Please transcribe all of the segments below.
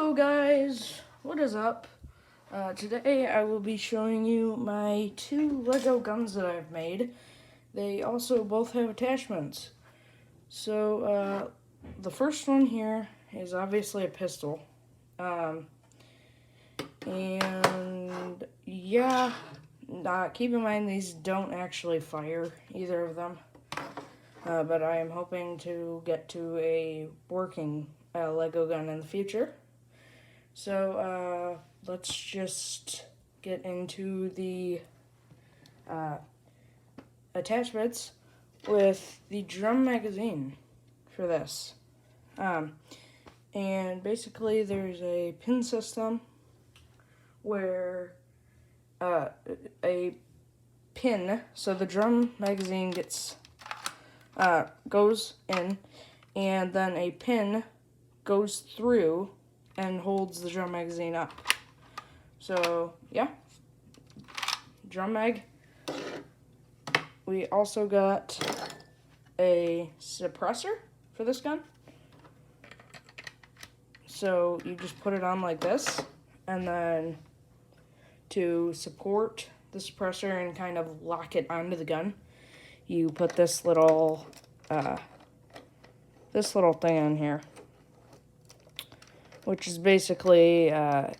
Hello guys, what is up? Today I will be showing you my two Lego guns that I've made. They also both have attachments. So the first one here is obviously a pistol. And yeah, keep in mind these don't actually fire, either of them. But I am hoping to get to a working Lego gun in the future. So let's just get into the attachments with the drum magazine for this. And basically there's a pin system where a pin, so the drum magazine goes in, and then a pin goes through and holds the drum magazine up. So yeah, drum mag. We also got a suppressor for this gun. So you just put it on like this, and then to support the suppressor and kind of lock it onto the gun, you put this little thing on here, which is basically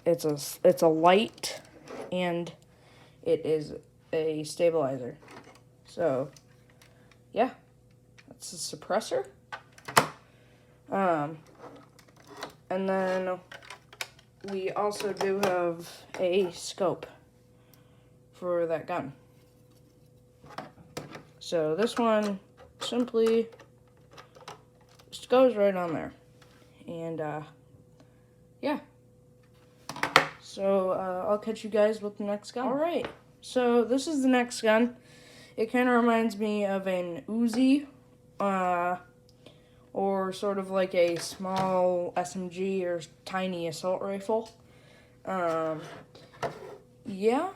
it's a light and it is a stabilizer. So yeah, that's a suppressor. And then we also do have a scope for that gun. So this one simply just goes right on there. And yeah. So I'll catch you guys with the next gun. Alright, so this is the next gun. It kind of reminds me of an Uzi, or sort of like a small SMG or tiny assault rifle. Yeah,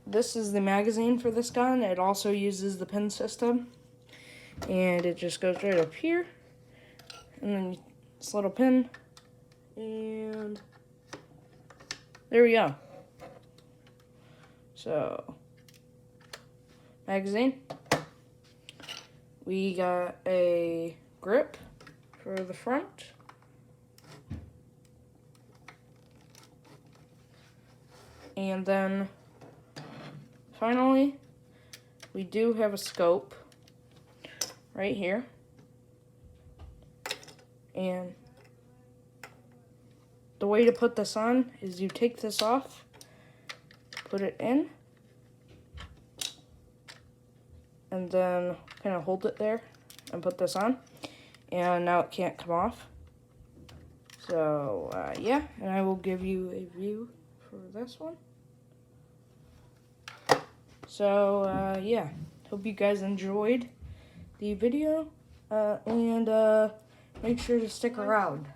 this is the magazine for this gun. It also uses the pin system, and it just goes right up here, and then this little pin, and there we go. So, magazine. We got a grip for the front. And then, finally, we do have a scope right here. And the way to put this on is you take this off, put it in, and then kind of hold it there and put this on. And now it can't come off. So, yeah, and I will give you a view for this one. So, yeah, hope you guys enjoyed the video, and make sure to stick around.